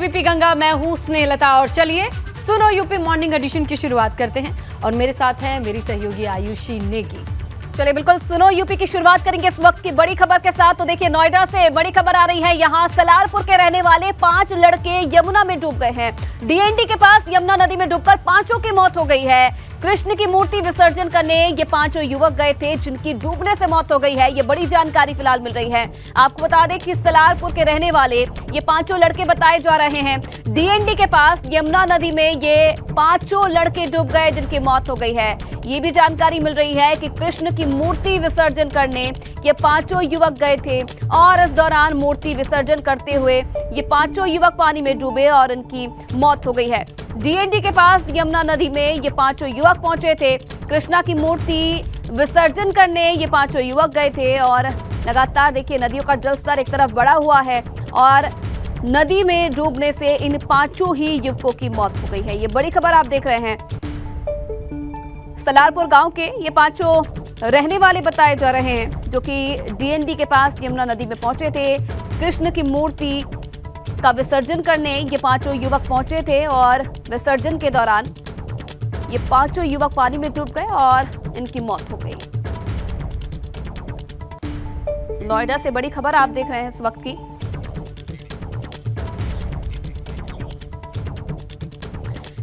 ABP Ganga, मैं हूँ स्नेहलता और चलिए सुनो यूपी मॉर्निंग एडिशन की शुरुआत करते हैं और मेरे साथ है मेरी सहयोगी आयुषी नेगी। चलिए बिल्कुल सुनो यूपी की शुरुआत करेंगे इस वक्त की बड़ी खबर के साथ। तो देखिए नोएडा से बड़ी खबर आ रही है। यहाँ सलारपुर के रहने वाले 5 लड़के यमुना में डूब गए हैं। डीएनडी के पास यमुना नदी में डूबकर 5 की मौत हो गई है। कृष्ण की मूर्ति विसर्जन करने ये 5 युवक गए थे जिनकी डूबने से मौत हो गई है। ये बड़ी जानकारी फिलहाल मिल रही है। आपको बता दें कि सलारपुर के रहने वाले ये 5 लड़के बताए जा रहे हैं। डीएनडी के पास यमुना नदी में ये 5 लड़के डूब गए जिनकी मौत हो गई है। ये भी जानकारी मिल रही है कि कृष्ण की मूर्ति विसर्जन करने ये 5 युवक गए थे और इस दौरान मूर्ति विसर्जन करते हुए ये 5 युवक पानी में डूबे और इनकी मौत हो गई है। डीएनडी के पास यमुना नदी में ये 5 युवक पहुंचे थे। कृष्णा की मूर्ति विसर्जन करने ये 5 युवक गए थे और लगातार देखिए नदियों का जलस्तर एक तरफ बढ़ा हुआ है और नदी में डूबने से इन 5 ही युवकों की मौत हो गई है। ये बड़ी खबर आप देख रहे हैं। सलारपुर गांव के ये 5 रहने वाले बताए जा रहे हैं जो कि डीएनडी के पास यमुना नदी में पहुंचे थे। कृष्ण की मूर्ति का विसर्जन करने ये 5 युवक पहुंचे थे और विसर्जन के दौरान ये 5 युवक पानी में डूब गए और इनकी मौत हो गई। नोएडा से बड़ी खबर आप देख रहे हैं इस वक्त की।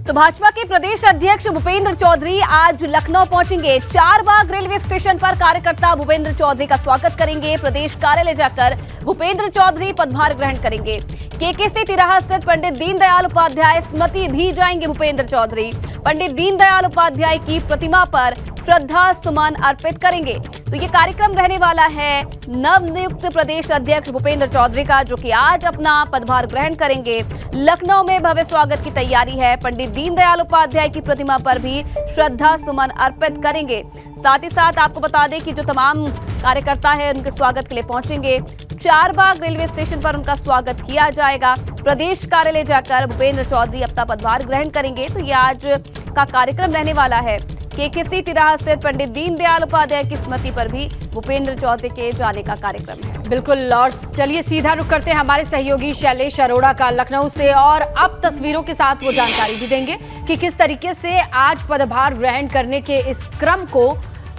तो भाजपा के प्रदेश अध्यक्ष भूपेंद्र चौधरी आज लखनऊ पहुंचेंगे। 4 बाग रेलवे स्टेशन पर कार्यकर्ता भूपेंद्र चौधरी का स्वागत करेंगे। प्रदेश कार्यालय जाकर भूपेंद्र चौधरी पदभार ग्रहण करेंगे। केकेसी तिराहा स्थित पंडित दीनदयाल उपाध्याय स्मृति भी जाएंगे भूपेंद्र चौधरी। पंडित दीनदयाल उपाध्याय की प्रतिमा पर श्रद्धा सुमन अर्पित करेंगे। तो ये कार्यक्रम रहने वाला है नवनियुक्त प्रदेश अध्यक्ष भूपेंद्र चौधरी का, जो कि आज अपना पदभार ग्रहण करेंगे। लखनऊ में भव्य स्वागत की तैयारी है। पंडित दीनदयाल उपाध्याय की प्रतिमा पर भी श्रद्धा सुमन अर्पित करेंगे। साथ ही साथ आपको बता दें कि जो तमाम कार्यकर्ता है उनके स्वागत के लिए पहुंचेंगे। 4 बाग रेलवे स्टेशन पर उनका स्वागत किया जाएगा। प्रदेश कार्यालय जाकर भूपेंद्र चौधरी अपना पदभार ग्रहण करेंगे। तो ये आज का कार्यक्रम रहने वाला है। केकेसी तिराहा स्थित पंडित दीनदयाल उपाध्याय की स्मृति पर भी भूपेंद्र चौधरी के जाने का कार्यक्रम है। बिल्कुल, और चलिए सीधा रुख करते हैं हमारे सहयोगी शैलेश अरोड़ा का लखनऊ से और अब तस्वीरों के साथ वो जानकारी भी देंगे कि किस तरीके से आज पदभार ग्रहण करने के इस क्रम को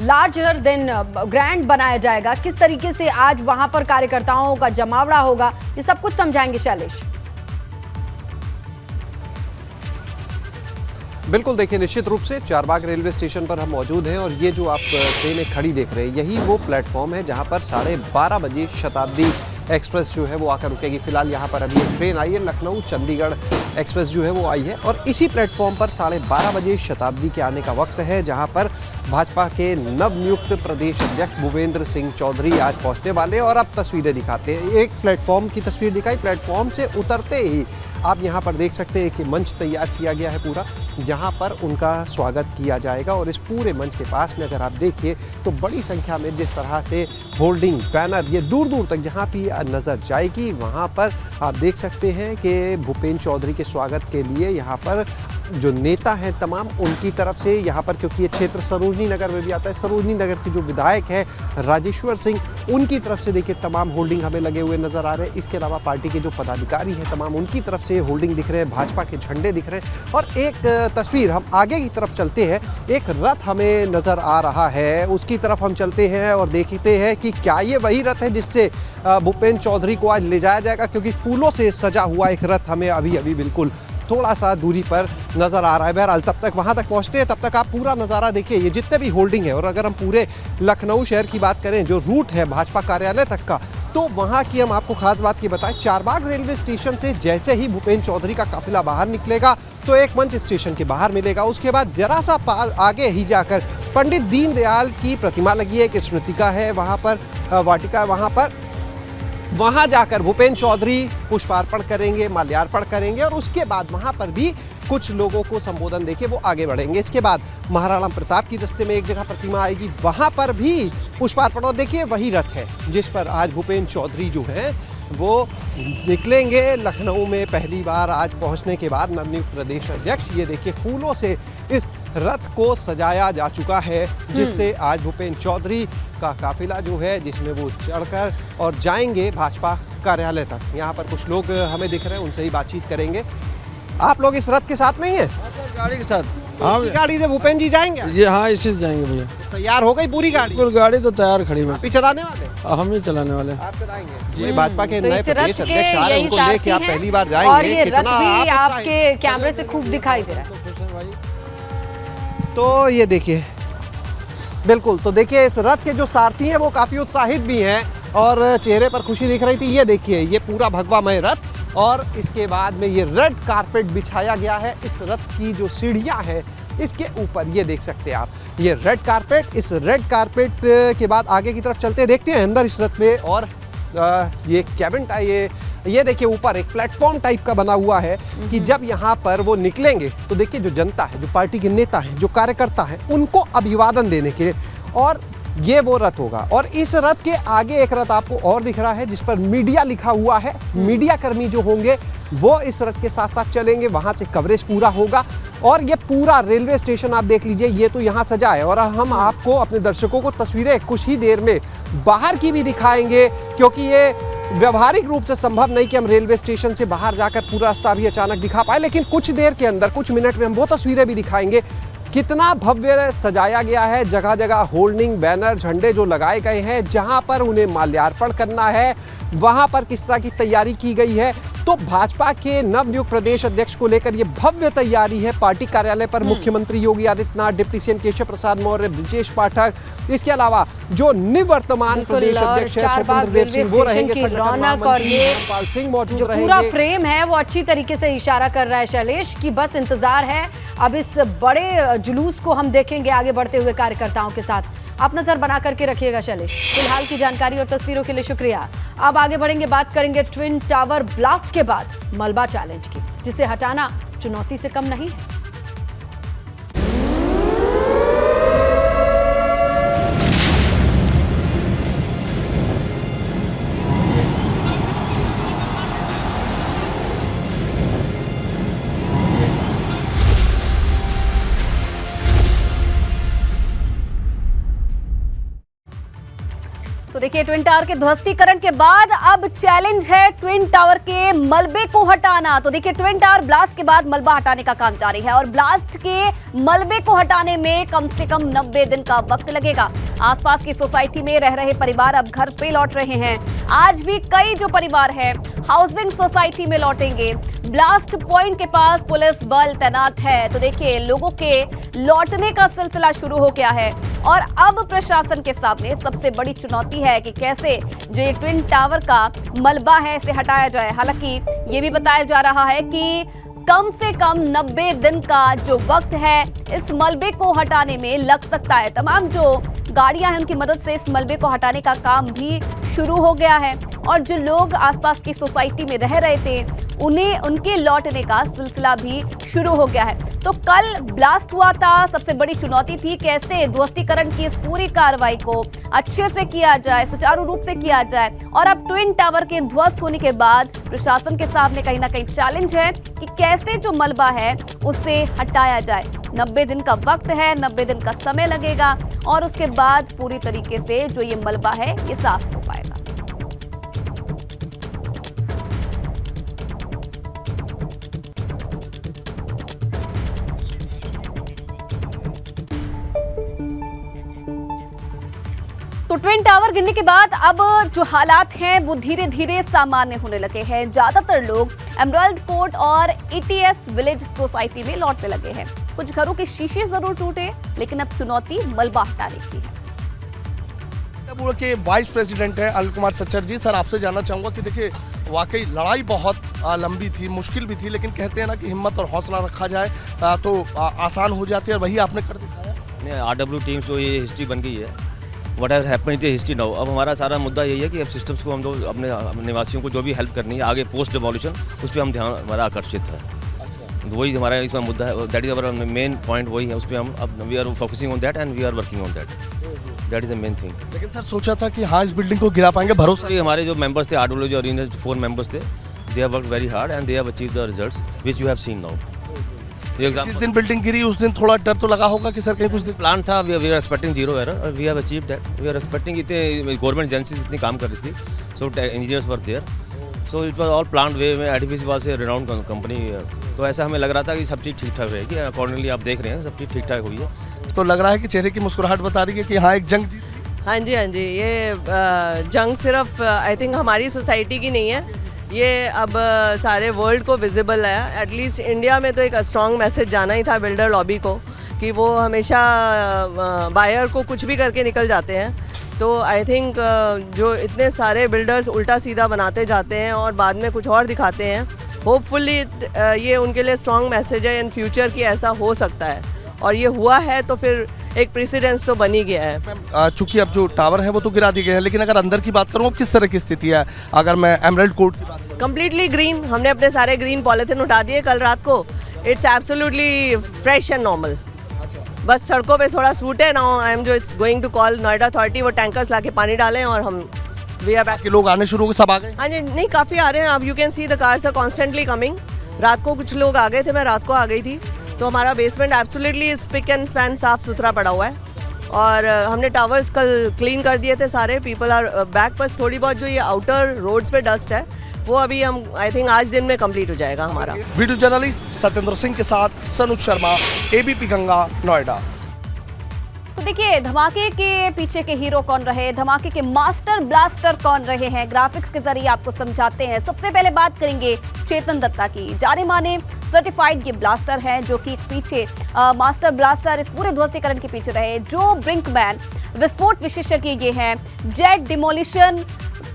लार्जर देन ग्रैंड बनाया जाएगा, किस तरीके से आज वहां पर कार्यकर्ताओं का जमावड़ा होगा, ये सब कुछ समझाएंगे शैलेश। बिल्कुल, देखिए निश्चित रूप से 4 बाग रेलवे स्टेशन पर हम मौजूद हैं और ये जो आप ट्रेनें खड़ी देख रहे हैं यही वो प्लेटफॉर्म है जहां पर 12:30 बजे शताब्दी एक्सप्रेस जो है वो आकर रुकेगी। फिलहाल यहाँ पर अभी एक ट्रेन आई है, लखनऊ चंडीगढ़ एक्सप्रेस जो है वो आई है और इसी प्लेटफॉर्म पर 12:30 बजे शताब्दी के आने का वक्त है, जहाँ पर भाजपा के नवनियुक्त प्रदेश अध्यक्ष भूपेंद्र सिंह चौधरी आज पहुँचने वाले। और अब तस्वीरें दिखाते हैं। एक प्लेटफॉर्म की तस्वीर दिखाई। प्लेटफॉर्म से उतरते ही आप यहाँ पर देख सकते हैं कि मंच तैयार किया गया है पूरा, जहाँ पर उनका स्वागत किया जाएगा। और इस पूरे मंच के पास में अगर आप देखिए तो बड़ी संख्या में जिस तरह से होल्डिंग बैनर ये दूर दूर तक जहाँ भी नज़र जाएगी वहाँ पर आप देख सकते हैं कि भूपेंद्र चौधरी के स्वागत के लिए यहाँ पर जो नेता हैं तमाम उनकी तरफ से यहाँ पर, क्योंकि ये क्षेत्र सरोजनी नगर में भी आता है, सरोजनी नगर के जो विधायक हैं राजेश्वर सिंह, उनकी तरफ से देखिए तमाम होल्डिंग हमें लगे हुए नज़र आ रहे हैं। इसके अलावा पार्टी के जो पदाधिकारी हैं तमाम उनकी तरफ से होल्डिंग दिख रहे हैं, भाजपा के झंडे दिख रहे हैं। और एक तस्वीर हम आगे की तरफ चलते हैं, एक रथ हमें नज़र आ रहा है, उसकी तरफ हम चलते हैं और देखते हैं कि क्या ये वही रथ है जिससे भूपेंद्र चौधरी को आज ले जाया जाएगा, क्योंकि फूलों से सजा हुआ एक रथ हमें अभी अभी बिल्कुल थोड़ा सा दूरी पर नज़र आ रहा है। बहरहाल तब तक वहाँ तक पहुँचते हैं, तब तक आप पूरा नज़ारा देखिए, ये जितने भी होल्डिंग है। और अगर हम पूरे लखनऊ शहर की बात करें, जो रूट है भाजपा कार्यालय तक का, तो वहाँ की हम आपको खास बात की बताएं, 4 बाग रेलवे स्टेशन से जैसे ही भूपेंद्र चौधरी का काफिला बाहर निकलेगा तो एक मंच स्टेशन के बाहर मिलेगा। उसके बाद जरा सा आगे ही जाकर पंडित दीनदयाल की प्रतिमा लगी है, एक स्मृतिका है वहाँ पर, वाटिका वहाँ जाकर भूपेंद्र चौधरी पुष्पार्पण करेंगे, माल्यार्पण करेंगे और उसके बाद वहाँ पर भी कुछ लोगों को संबोधन देके वो आगे बढ़ेंगे। इसके बाद महाराणा प्रताप की रास्ते में एक जगह प्रतिमा आएगी, वहाँ पर भी पुष्पार्पण। और देखिए वही रथ है जिस पर आज भूपेंद्र चौधरी जो है वो निकलेंगे लखनऊ में पहली बार आज पहुंचने के बाद नवनियुक्त प्रदेश अध्यक्ष। ये देखिए फूलों से इस रथ को सजाया जा चुका है, जिससे आज भूपेंद्र चौधरी का काफिला जो है जिसमें वो चढ़कर और जाएंगे भाजपा कार्यालय तक। यहाँ पर कुछ लोग हमें दिख रहे हैं, उनसे ही बातचीत करेंगे। आप लोग इस रथ के साथ में ही हैं? गाड़ी के साथ। हाँ, गाड़ी से भूपेंद्र जी जाएंगे? ये हाँ, इसी से जाएंगे भैया। तैयार हो गई पूरी गाड़ी? बिल्कुल, गाड़ी तो तैयार खड़ी है। आप ही चलाने वाले? हम ही चलाने वाले। आप चलाएंगे? ये भाजपा के तो नए इस रथ प्रदेश के अध्यक्ष आ रहे हैं, यही उनको लेके आप साथी हैं पहली बार और जाएंगे, ये रथ कितना भी आप आपके कैमरे से खूब दिखाई दे रहा है। तो ये देखिए, बिल्कुल, तो देखिए इस रथ के जो सारथी हैं वो काफ़ी उत्साहित भी हैं और चेहरे पर खुशी दिख रही थी। ये देखिए, ये पूरा भगवामय रथ और इसके बाद में ये रेड कारपेट बिछाया गया है। इस रथ की जो सीढ़ियाँ हैं इसके ऊपर ये देख सकते हैं आप, ये रेड कारपेट। इस रेड कारपेट के बाद आगे की तरफ चलते देखते हैं अंदर इस रथ में। और ये कैबिन ये देखिए ऊपर एक प्लेटफॉर्म टाइप का बना हुआ है कि जब यहाँ पर वो निकलेंगे तो देखिए जो जनता है, जो पार्टी के नेता हैं, जो कार्यकर्ता हैं, उनको अभिवादन देने के लिए, और ये वो रथ होगा। और इस रथ के आगे एक रथ आपको और दिख रहा है जिस पर मीडिया लिखा हुआ है। मीडिया कर्मी जो होंगे वो इस रथ के साथ साथ चलेंगे, वहाँ से कवरेज पूरा होगा। और ये पूरा रेलवे स्टेशन आप देख लीजिए, ये तो यहाँ सजा है। और हम आपको, अपने दर्शकों को तस्वीरें कुछ ही देर में बाहर की भी दिखाएंगे, क्योंकि ये व्यवहारिक रूप से संभव नहीं कि हम रेलवे स्टेशन से बाहर जाकर पूरा रास्ता भी अचानक दिखा पाए, लेकिन कुछ देर के अंदर, कुछ मिनट में हम वो तस्वीरें भी दिखाएंगे। कितना भव्य सजाया गया है, जगह जगह होल्डिंग, बैनर, झंडे जो लगाए गए हैं, जहां पर उन्हें माल्यार्पण करना है वहां पर किस तरह की तैयारी की गई है। तो भाजपा के नवनियुक्त प्रदेश अध्यक्ष को लेकर ये भव्य तैयारी है। पार्टी कार्यालय पर मुख्यमंत्री योगी आदित्यनाथ, डिप्टी सीएम केशव प्रसाद मौर्य, ब्रजेश पाठक, इसके अलावा जो निवर्तमान प्रदेश अध्यक्ष है स्वतंत्र देव सिंह वो रहेंगे, संगठन महामंत्री धर्मपाल सिंह मौजूद जो रहेंगे। पूरा फ्रेम है वो अच्छी तरीके से इशारा कर रहा है शैलेश कि बस इंतजार है, अब इस बड़े जुलूस को हम देखेंगे आगे बढ़ते हुए कार्यकर्ताओं के साथ। आप नजर बना करके रखिएगा शैलेश। फिलहाल की जानकारी और तस्वीरों के लिए शुक्रिया। अब आगे बढ़ेंगे, बात करेंगे ट्विन टावर ब्लास्ट के बाद मलबा चैलेंज की, जिसे हटाना चुनौती से कम नहीं है। तो देखिए, ट्विन टावर के ध्वस्तीकरण के बाद अब चैलेंज है ट्विन टावर के मलबे को हटाना। तो देखिए, ट्विन टावर ब्लास्ट के बाद मलबा हटाने का काम जारी है और ब्लास्ट के मलबे को हटाने में कम से कम 90 दिन का वक्त लगेगा। आसपास की सोसाइटी में रह रहे परिवार अब घर पे लौट रहे हैं। आज भी कई जो परिवार है हाउसिंग सोसाइटी में लौटेंगे। ब्लास्ट पॉइंट के पास पुलिस बल तैनात है। तो देखिए, लोगों के लौटने का सिलसिला शुरू हो गया है और अब प्रशासन के सामने सबसे बड़ी चुनौती है कि कैसे जो ये ट्विन टावर का मलबा है इसे हटाया जाए। हालांकि ये भी बताया जा रहा है कि कम से कम 90 दिन का जो वक्त है इस मलबे को हटाने में लग सकता है। तमाम जो गाड़ियां हैं उनकी मदद से इस मलबे को हटाने का काम भी शुरू हो गया है और जो लोग आसपास की सोसाइटी में रह रहे थे उन्हें उनके लौटने का सिलसिला भी शुरू हो गया है। तो कल ब्लास्ट हुआ था, सबसे बड़ी चुनौती थी कैसे ध्वस्तीकरण की इस पूरी कार्रवाई को अच्छे से किया जाए, सुचारू रूप से किया जाए। और अब ट्विन टावर के ध्वस्त होने के बाद प्रशासन के सामने कहीं ना कहीं चैलेंज है कि कैसे जो मलबा है उसे हटाया जाए। 90 दिन का वक्त है, 90 दिन का समय लगेगा और उसके बाद पूरी तरीके से जो ये मलबा है ये साफ हो पाएगा। तो ट्विन टावर गिरने के बाद अब जो हालात हैं वो धीरे धीरे सामान्य होने लगे हैं। ज्यादातर लोग एमराल्ड कोर्ट और ETS विलेज सोसाइटी में लौटने लगे हैं। कुछ घरों के शीशे जरूर टूटे, लेकिन अब चुनौती मलबा हटाने की है। के वाइस प्रेसिडेंट है अनिल कुमार सच्चर जी। सर, आपसे जानना चाहूंगा कि देखिए वाकई लड़ाई बहुत लंबी थी, मुश्किल भी थी, लेकिन कहते हैं ना कि हिम्मत और हौसला रखा जाए तो आसान हो जाती है और वही आपने कर दिखाया। RW टीम जो ये हिस्ट्री बन गई है, what ever happen it history now. अब हमारा सारा मुद्दा यही है कि अब सिस्टम्स को हम लोग अपने निवासियों को जो भी हेल्प करनी है आगे पोस्ट डिमोलिशन, उस पर हम ध्यान हमारा आकर्षित है। तो वही हमारा इसमें मुद्दा है, that is our main point, वही है। उस पर हम अब we are focusing on that and we are working on that, that is the main thing. लेकिन सर सोचा था कि हाँ इस बिल्डिंग को गिरा पाएंगे, भरोसा। हमारे जो मेंबर्स थे RW जो ओरिजिनल 4 मेंबर्स थे, they have worked very hard and they have achieved the results which you have seen now. जिस दिन बिल्डिंग गिरी उस दिन थोड़ा डर तो लगा होगा कि सर कहीं कुछ दिन प्लान था, we are expecting zero error, we have achieved that. We are expecting, इतने गवर्नमेंट एजेंसीज इतनी काम कर रही थी, so engineers were there so it was all plan way में, Edifice was a renowned company, तो ऐसा हमें लग रहा था कि सब चीज़ ठीक ठाक रहेगी। अकॉर्डिंगली आप देख रहे हैं सब चीज़ ठीक ठाक हुई है। तो लग रहा है कि चेहरे की मुस्कुराहट बता रही है कि हाँ एक जंग जीत। हाँ जी, हाँ जी, ये जंग सिर्फ आई थिंक हमारी सोसाइटी की नहीं है, ये अब सारे वर्ल्ड को विजिबल है। एटलीस्ट इंडिया में तो एक स्ट्रॉन्ग मैसेज जाना ही था बिल्डर लॉबी को कि वो हमेशा बायर को कुछ भी करके निकल जाते हैं। तो आई थिंक जो इतने सारे बिल्डर्स उल्टा सीधा बनाते जाते हैं और बाद में कुछ और दिखाते हैं, होपफुली ये उनके लिए स्ट्रॉन्ग मैसेज है इन फ्यूचर कि ऐसा हो सकता है, और ये हुआ है तो फिर एक प्रेसिडेंस तो बन ही गया है। चूंकि अब जो टावर है वो तो गिरा दिए गए हैं, लेकिन अगर अंदर की बात करूँ अब किस तरह की स्थिति है? अगर मैं एमराल्ड कोर्ट की बात करूँ, कम्प्लीटली ग्रीन, हमने अपने सारे ग्रीन पॉलिथीन उठा दिए कल रात को। It's absolutely fresh and normal. बस सड़कों पे थोड़ा सूट है ना। आई एम जो it's going to call Noida authority, वो टैंकर्स लाके पानी डालें और हम वी आर बैक। के लोग आने शुरू हो गए, सब आ गए? हाँ जी, नहीं काफ़ी आ रहे हैं। अब you can see the cars are constantly coming. रात को कुछ लोग आ गए थे, मैं रात को आ गई थी, तो हमारा basement absolutely spick and span साफ सुथरा पड़ा हुआ है। और हमने टावर्स कल क्लीन कर दिए थे सारे। People are back. बस थोड़ी बहुत जो ये आउटर रोड्स पे डस्ट है वो अभी हम आई थिंक आज दिन में कंप्लीट हो जाएगा हमारा। वीडियो जर्नलिस्ट सत्येंद्र सिंह के साथ सनुज शर्मा, एबीपी गंगा, नोएडा। तो देखिए, धमाके के पीछे के हीरो कौन रहे, धमाके के मास्टर ब्लास्टर कौन रहे हैं, ग्राफिक्स के जरिए आपको समझाते हैं। सबसे पहले बात करेंगे चेतन दत्ता की। जाने माने सर्टिफाइड ये ब्लास्टर है जो कि पीछे मास्टर ब्लास्टर इस पूरे ध्वस्तीकरण के पीछे रहे। जो ब्रिंकमैन विस्फोट विशेषज्ञ ये हैं, जेट डिमोलिशन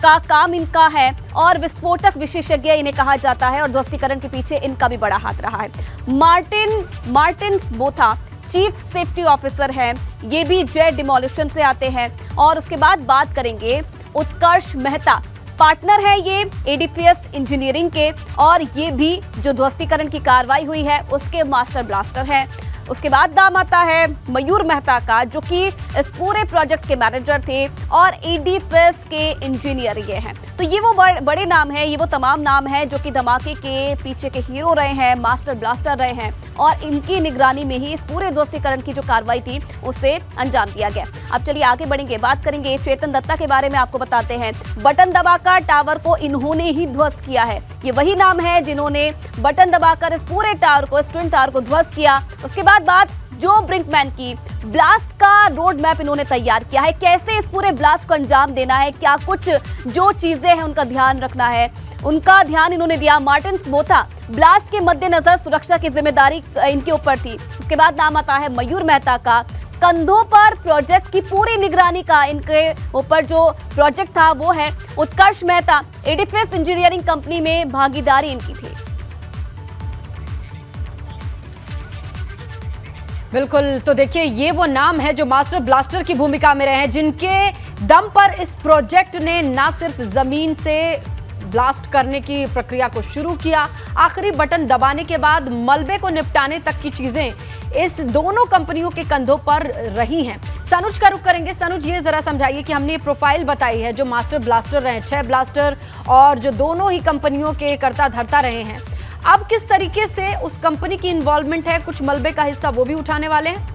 का काम इनका है और विस्फोटक विशेषज्ञ इन्हें कहा जाता है, और ध्वस्तीकरण के पीछे इनका भी बड़ा हाथ रहा है। Martin Botha chief safety officer हैं, ये भी जेट डिमोलिशन से आते हैं। और उसके बाद बात करेंगे उत्कर्ष मेहता, पार्टनर है ये एडीपीएस इंजीनियरिंग के, और ये भी जो ध्वस्तीकरण की कार्रवाई हुई है उसके मास्टर ब्लास्टर हैं। उसके बाद नाम आता है मयूर मेहता का, जो कि इस पूरे प्रोजेक्ट के मैनेजर थे और एडीपीएस के इंजीनियर ये हैं। तो ये वो बड़े नाम हैं, ये वो तमाम नाम हैं जो कि धमाके के पीछे के हीरो रहे हैं, मास्टर ब्लास्टर रहे हैं, और इनकी निगरानी में ही इस पूरे ध्वस्तीकरण की जो कार्रवाई थी उसे अंजाम दिया गया। अब चलिए आगे बढ़ेंगे, बात करेंगे चेतन दत्ता के बारे में। आपको बताते हैं बटन दबाकर टावर को इन्होंने ही ध्वस्त किया है। ये वही नाम है जिन्होंने बटन दबाकर इस पूरे टावर को, इस ट्विन टावर को ध्वस्त किया। उसके बाद बात जो ब्रिंकमैन की, ब्लास्ट का रोड मैप इन्होंने तैयार किया है, कैसे इस पूरे ब्लास्ट को अंजाम देना है, क्या कुछ जो चीजें हैं उनका ध्यान रखना है, उनका ध्यान इन्होंने दिया। मार्टिन बोथा, ब्लास्ट के मद्देनजर सुरक्षा की जिम्मेदारी इनके ऊपर थी। उसके बाद नाम आता है मयूर मेहता का, कंधों पर प्रोजेक्ट की पूरी निगरानी का इनके ऊपर जो प्रोजेक्ट था वो है। उत्कर्ष मेहता, एडीपीएस इंजीनियरिंग कंपनी में भागीदारी इनकी थी। बिल्कुल, तो देखिए ये वो नाम है जो मास्टर ब्लास्टर की भूमिका में रहे हैं, जिनके दम पर इस प्रोजेक्ट ने ना सिर्फ जमीन से ब्लास्ट करने की प्रक्रिया को शुरू किया, आखिरी बटन दबाने के बाद मलबे को निपटाने तक की चीजें इस दोनों कंपनियों के कंधों पर रही हैं। सनुज का रुख करेंगे। सनुज, ये जरा समझाइए कि हमने ये प्रोफाइल बताई है जो मास्टर ब्लास्टर रहे, 6 ब्लास्टर, और जो दोनों ही कंपनियों के कर्ता धर्ता रहे हैं, अब किस तरीके से उस कंपनी की इन्वॉल्वमेंट है, कुछ मलबे का हिस्सा वो भी उठाने वाले हैं?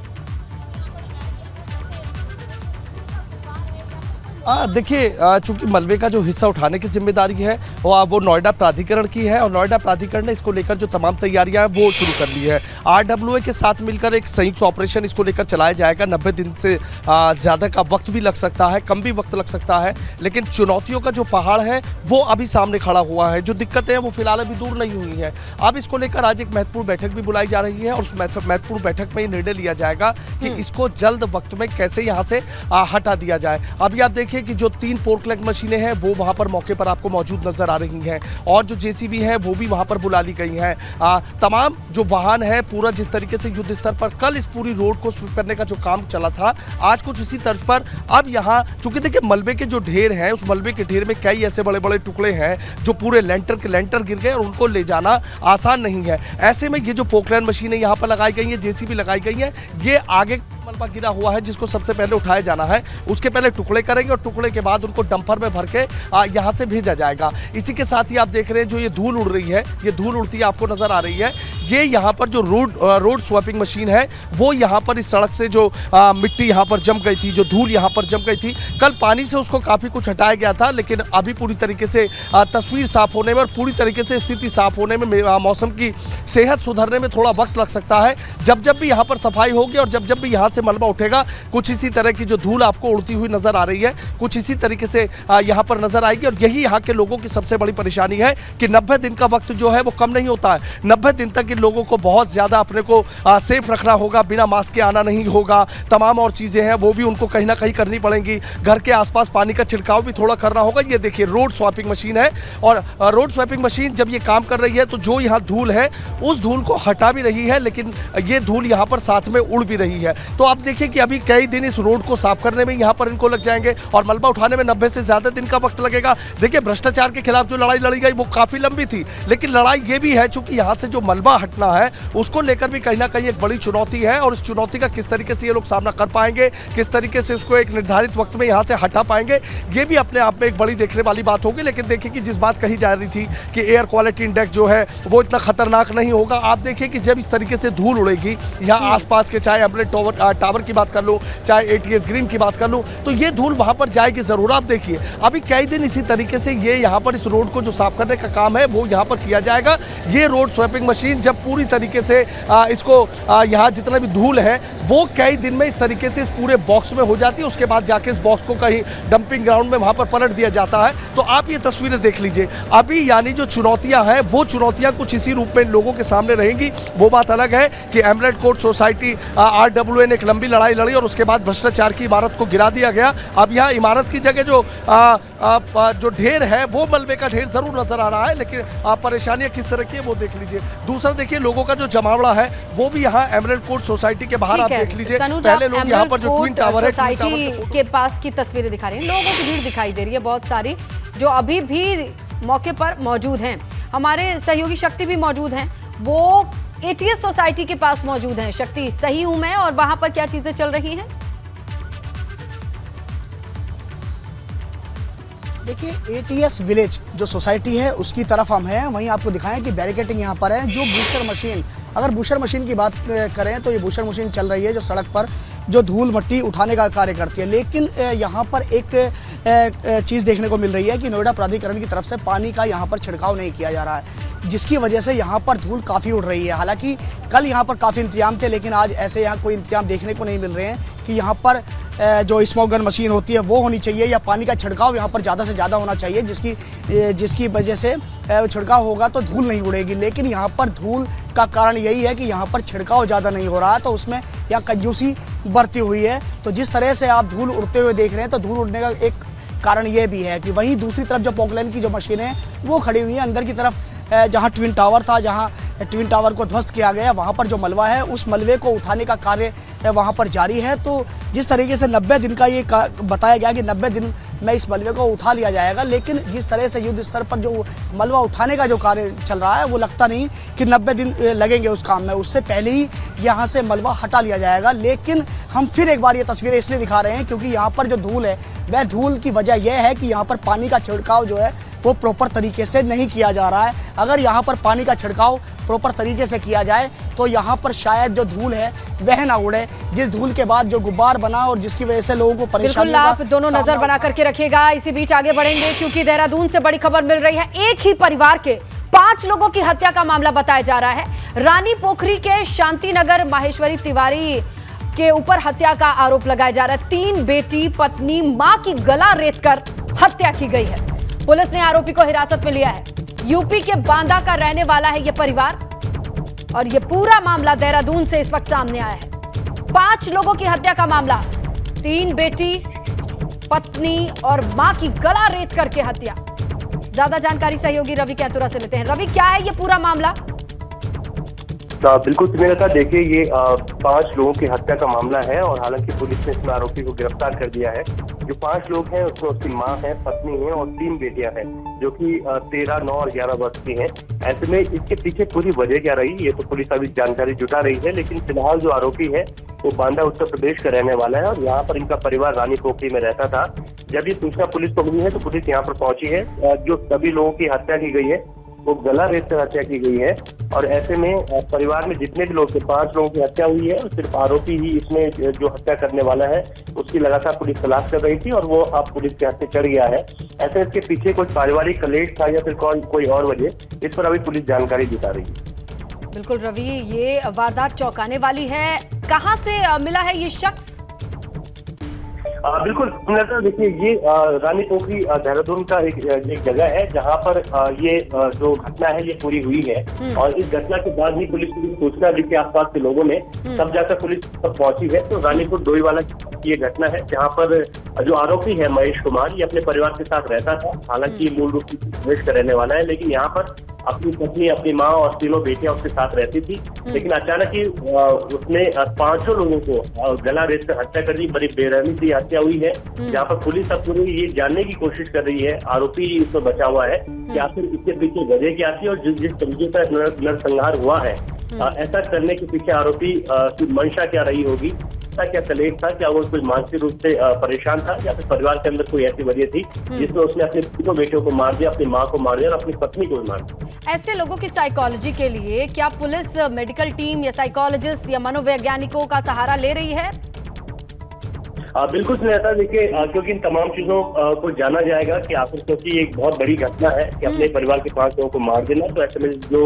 देखिए, चूंकि मलबे का जो हिस्सा उठाने की जिम्मेदारी है वो नोएडा प्राधिकरण की है, और नोएडा प्राधिकरण ने इसको लेकर जो तमाम तैयारियां हैं वो शुरू कर ली है। आरडब्ल्यूए के साथ मिलकर एक संयुक्त ऑपरेशन इसको लेकर चलाया जाएगा। 90 दिन से ज़्यादा का वक्त भी लग सकता है, कम भी वक्त लग सकता है, लेकिन चुनौतियों का जो पहाड़ है वो अभी सामने खड़ा हुआ है। जो दिक्कतें हैं वो फिलहाल अभी दूर नहीं हुई हैं। अब इसको लेकर आज एक महत्वपूर्ण बैठक भी बुलाई जा रही है, और उस महत्वपूर्ण बैठक में ये निर्णय लिया जाएगा कि इसको जल्द वक्त में कैसे यहाँ से हटा दिया जाए। अभी आप देखिए कि जो 3 पोर्कलैंड मशीनें हैं वो वहां पर मौके पर आपको मौजूद नजर आ रही हैं, और जो जेसीबी है वो भी वहां पर बुला ली गई हैं। तमाम जो वाहन है, पूरा जिस तरीके से युद्ध स्तर पर कल इस पूरी रोड को स्वीप करने का जो काम चला था, आज कुछ इसी तर्ज पर अब यहाँ, चूंकि देखिए मलबे के जो ढेर हैं, उस मलबे के ढेर में कई ऐसे बड़े बड़े टुकड़े हैं जो पूरे लेंटर गिर गए, और उनको ले जाना आसान नहीं है। ऐसे में ये जो पोर्कलैंड मशीनें यहाँ पर लगाई गई हैं, जेसीबी लगाई गई हैं, ये आगे मलबा गिरा हुआ है जिसको सबसे पहले उठाया जाना है, उसके पहले टुकड़े करेंगे और टुकड़े के बाद उनको डंपर में भर के यहाँ से भेजा जाएगा। इसी के साथ ही आप देख रहे हैं जो ये धूल उड़ रही है, ये धूल उड़ती है आपको नजर आ रही है, ये यहाँ पर जो रोड स्वैपिंग मशीन है वो यहाँ पर इस सड़क से जो मिट्टी यहाँ पर जम गई थी, जो धूल यहाँ पर जम गई थी, कल पानी से उसको काफ़ी कुछ हटाया गया था, लेकिन अभी पूरी तरीके से तस्वीर साफ होने में और पूरी तरीके से स्थिति साफ होने में, मौसम की सेहत सुधरने में थोड़ा वक्त लग सकता है। जब भी यहाँ पर सफाई होगी और जब भी यहाँ से मलबा उठेगा, कुछ इसी तरह की जो धूल आपको उड़ती हुई नजर आ रही है, कुछ इसी तरीके से यहाँ पर नजर आएगी। और यही यहाँ के लोगों की सबसे बड़ी परेशानी है कि 90 दिन का वक्त जो है वो कम नहीं होता है। 90 दिन तक इन लोगों को बहुत ज़्यादा अपने को सेफ रखना होगा, बिना मास्क के आना नहीं होगा, तमाम और चीज़ें हैं वो भी उनको कहीं ना कहीं करनी पड़ेंगी। घर के आसपास पानी का छिड़काव भी थोड़ा करना होगा। ये देखिए रोड स्वैपिंग मशीन है और रोड स्वैपिंग मशीन जब ये काम कर रही है तो जो यहाँ धूल है उस धूल को हटा भी रही है, लेकिन ये धूल यहाँ पर साथ में उड़ भी रही है। तो आप देखिए कि अभी कई दिन इस रोड को साफ करने में यहाँ पर इनको लग जाएंगे और मलबा उठाने में 90 से ज़्यादा दिन का वक्त लगेगा। देखिए भ्रष्टाचार के खिलाफ जो लड़ाई लड़ी गई वो काफ़ी लंबी थी, लेकिन लड़ाई ये भी है चूंकि यहाँ से जो मलबा हटना है उसको लेकर भी कहीं ना कहीं एक बड़ी चुनौती है और इस चुनौती का किस तरीके से ये लोग सामना कर पाएंगे, किस तरीके से उसको एक निर्धारित वक्त में यहाँ से हटा पाएंगे, ये भी अपने आप में एक बड़ी देखने वाली बात होगी। लेकिन देखिए कि जिस बात कही जा रही थी कि एयर क्वालिटी इंडेक्स जो है वो इतना खतरनाक नहीं होगा, आप देखिए कि जब इस तरीके से धूल उड़ेगी यहाँ आसपास के, चाहे एम्बलेट टावर की बात कर लूँ, चाहे ATS ग्रीन की बात कर लूँ, तो ये धूल वहाँ पर जाएगी ज़रूर। आप देखिए अभी कई दिन इसी तरीके से ये यहाँ पर इस रोड को जो साफ करने का काम है वो यहाँ पर किया जाएगा। ये रोड स्वैपिंग मशीन जब पूरी तरीके से इसको यहाँ जितना भी धूल है वो कई दिन में इस तरीके से इस पूरे बॉक्स में हो जाती है, उसके बाद जाके इस बॉक्स को कहीं डंपिंग ग्राउंड में वहाँ पर पलट दिया जाता है। तो आप ये तस्वीरें देख लीजिए, अभी यानी जो चुनौतियाँ हैं वो चुनौतियाँ कुछ इसी रूप में लोगों के सामने रहेंगी। वो बात अलग है कि एमलेट कोर्ट सोसाइटी RWA ने एक लंबी लड़ाई लड़ी और उसके बाद भ्रष्टाचार की इमारत को गिरा दिया गया। अब यहाँ इमारत की जगह जो ढेर है वो मलबे का ढेर जरूर नजर आ रहा है, लेकिन परेशानियां किस तरह की है वो देख लीजिए। दूसरा देखिए लोगों का जो जमावड़ा है वो भी यहाँ एमरेल्ड कोर्ट सोसाइटी के बाहर आप देख लीजिए। पहले लोग यहाँ पर जो ट्विन टावर है सोसाइटी के पास की तस्वीरें दिखा रहे हैं, लोगों की भीड़ दिखाई दे रही है बहुत सारी, जो अभी भी मौके पर मौजूद हैं। हमारे सहयोगी शक्ति भी मौजूद हैं, वो ATS सोसाइटी के पास मौजूद हैं। शक्ति, सही हूं मैं? और वहां पर क्या चीजें चल रही हैं? देखिए ATS विलेज जो सोसाइटी है उसकी तरफ हम हैं, वहीं आपको दिखाएं कि बैरिकेटिंग यहाँ पर है। जो बूस्टर मशीन, अगर बूस्टर मशीन की बात करें तो ये बूस्टर मशीन चल रही है जो सड़क पर जो धूल मट्टी उठाने का कार्य करती है। लेकिन यहाँ पर एक चीज़ देखने को मिल रही है कि नोएडा प्राधिकरण की तरफ से पानी का यहाँ पर छिड़काव नहीं किया जा रहा है, जिसकी वजह से यहाँ पर धूल काफ़ी उड़ रही है। हालांकि कल यहाँ पर काफ़ी इंतजाम थे, लेकिन आज ऐसे यहाँ कोई इंतजाम देखने को नहीं मिल रहे हैं कि यहाँ पर जो स्मोक गन मशीन होती है वो होनी चाहिए या पानी का छिड़काव यहाँ पर ज़्यादा से ज़्यादा होना चाहिए, जिसकी वजह से छिड़काव होगा तो धूल नहीं उड़ेगी। लेकिन यहाँ पर धूल का कारण यही है कि यहाँ पर छिड़काव ज़्यादा नहीं हो रहा, तो उसमें यहाँ कंजूसी बढ़ती हुई है। तो जिस तरह से आप धूल उड़ते हुए देख रहे हैं तो धूल उड़ने का एक कारण ये भी है कि वहीं दूसरी तरफ जो पोकलैंड की जो मशीनें हैं वो खड़ी हुई हैं अंदर की तरफ, जहाँ ट्विन टावर था, जहाँ ट्विन टावर को ध्वस्त किया गया, वहाँ पर जो मलबा है उस मलबे को उठाने का कार्य वहाँ पर जारी है। तो जिस तरीके से 90 दिन का ये बताया गया कि 90 दिन में इस मलबे को उठा लिया जाएगा, लेकिन जिस तरह से युद्ध स्तर पर जो मलबा उठाने का जो कार्य चल रहा है वो लगता नहीं कि 90 दिन लगेंगे उस काम में, उससे पहले ही यहाँ से मलबा हटा लिया जाएगा। लेकिन हम फिर एक बार ये तस्वीरें इसलिए दिखा रहे हैं क्योंकि यहाँ पर जो धूल है वह धूल की वजह यह है कि यहाँ पर पानी का छिड़काव जो है वो प्रॉपर तरीके से नहीं किया जा रहा है। अगर यहाँ पर पानी का छिड़काव प्रॉपर तरीके से किया जाए तो यहाँ पर शायद जो धूल है वह ना उड़े, जिस धूल के बाद जो गुब्बार बना और जिसकी वजह से लोगों को परेशानी। बिल्कुल, आप दोनों नजर बना करके रखिएगा। इसी बीच आगे बढ़ेंगे क्योंकि देहरादून से बड़ी खबर मिल रही है। एक ही परिवार के 5 लोगों की हत्या का मामला बताया जा रहा है। रानी पोखरी के शांतिनगर माहेश्वरी तिवारी के ऊपर हत्या का आरोप लगाया जा रहा है। 3 बेटी, पत्नी, मां की गला रेतकर हत्या की गई है। पुलिस ने आरोपी को हिरासत में लिया है। यूपी के बांदा का रहने वाला है यह परिवार और यह पूरा मामला देहरादून से इस वक्त सामने आया है। 5 लोगों की हत्या का मामला, 3 बेटी, पत्नी और मां की गला रेत करके हत्या। ज्यादा जानकारी सहयोगी रवि कैतुरा से लेते हैं। रवि, क्या है ये पूरा मामला? बिल्कुल सुनीता, देखिए ये 5 लोगों की हत्या का मामला है और हालांकि पुलिस ने इसमें आरोपी को गिरफ्तार कर दिया है। जो 5 लोग हैं उसमें उसकी मां है, पत्नी है और 3 बेटियां हैं जो कि 13, 9 और 11 वर्ष की हैं। ऐसे में इसके पीछे पूरी वजह क्या रही ये तो पुलिस अभी जानकारी जुटा रही है, लेकिन फिलहाल जो आरोपी है वो बांदा उत्तर प्रदेश का रहने वाला है और यहाँ पर इनका परिवार रानी पोखरी में रहता था। जब ये सूचना पुलिस को मिली है तो पुलिस यहाँ पर पहुंची है। जो सभी लोगों की हत्या की गई है वो गला रेत से हत्या की गई है और ऐसे में परिवार में जितने भी लोग थे 5 लोगों की हत्या हुई है और सिर्फ आरोपी ही इसमें जो हत्या करने वाला है उसकी लगातार पुलिस तलाश कर रही थी और वो अब पुलिस के हाथ से चढ़ गया है। ऐसे इसके पीछे कोई पारिवारिक कलेश था या फिर कोई और वजह, इस पर अभी पुलिस जानकारी जुटा रही है। बिल्कुल रवि, ये वारदात चौंकाने वाली है। कहां से मिला है ये शख्स? बिल्कुल सुनीता, देखिए ये रानी पोखरी देहरादून का एक जगह है जहाँ पर ये जो घटना है ये पूरी हुई है और इस घटना के बाद ही पुलिस को सूचना दी के आसपास के लोगों ने, तब जाकर पुलिस तक पहुंची है। तो रानीपुर डोईवाला की ये घटना है जहाँ पर जो आरोपी है महेश कुमार, ये अपने परिवार के साथ रहता था। हालांकि मूल रूप से प्रदेश का रहने वाला है, लेकिन यहाँ पर अपनी पत्नी, अपनी माँ और 3 बेटियां उसके साथ रहती थी। लेकिन अचानक ही उसने 5 लोगों को गला रेत कर हत्या कर दी। बड़ी बेरहमी से हत्या हुई है, जहाँ पर पुलिस अब पूरी ये जानने की कोशिश कर रही है, आरोपी इसमें बचा हुआ है कि आखिर इसके पीछे वजह क्या थी और जिस तरीके का नरसंहार हुआ है, ऐसा करने के पीछे आरोपी की मंशा क्या रही होगी, क्या कलेश था, क्या वो कोई मानसिक रूप से परेशान था या फिर परिवार के अंदर कोई ऐसी वजह थी जिसमें उसने अपने 3 बेटियों को मार दिया, अपनी माँ को मार दिया और अपनी पत्नी को भी मार दिया। ऐसे लोगों की साइकोलॉजी के लिए क्या पुलिस मेडिकल टीम या साइकोलॉजिस्ट या मनोवैज्ञानिकों का सहारा ले रही है? बिल्कुल सुनीता, देखिए क्योंकि इन तमाम चीजों को जाना जाएगा कि आखिर क्योंकि एक बहुत बड़ी घटना है कि अपने परिवार के 5 लोगों को मार देना, तो ऐसे में जो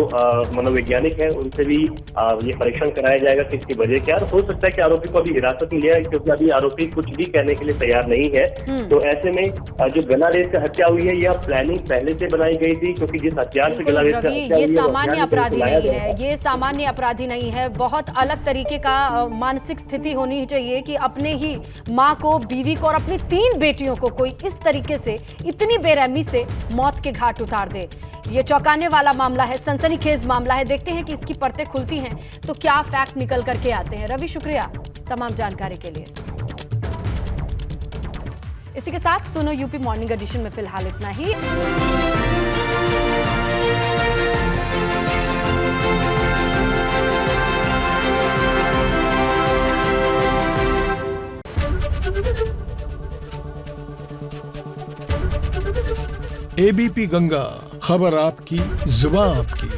मनोवैज्ञानिक है उनसे भी ये परीक्षण कराया जाएगा कि इसकी वजह क्या है। हो सकता है कि आरोपी को अभी हिरासत में लिया है क्योंकि अभी आरोपी कुछ भी कहने के लिए तैयार नहीं है। तो ऐसे में जो गला रेत से हत्या हुई है यह प्लानिंग पहले से बनाई गई थी, क्योंकि जिस हथियार से गला रेत से हत्या हुई है ये सामान्य अपराधी नहीं है, ये सामान्य अपराधी नहीं है। बहुत अलग तरीके का मानसिक स्थिति होनी चाहिए कि अपने ही माँ को, बीवी को और अपनी 3 बेटियों को कोई इस तरीके से, इतनी बेरहमी से मौत के घाट उतार दे। ये चौंकाने वाला मामला है, सनसनीखेज मामला है। देखते हैं कि इसकी परतें खुलती हैं तो क्या फैक्ट निकल करके आते हैं। रवि, शुक्रिया तमाम जानकारी के लिए। इसी के साथ सुनो यूपी मॉर्निंग एडिशन में फिलहाल इतना ही। एबीपी गंगा, खबर आपकी, जुबान आपकी।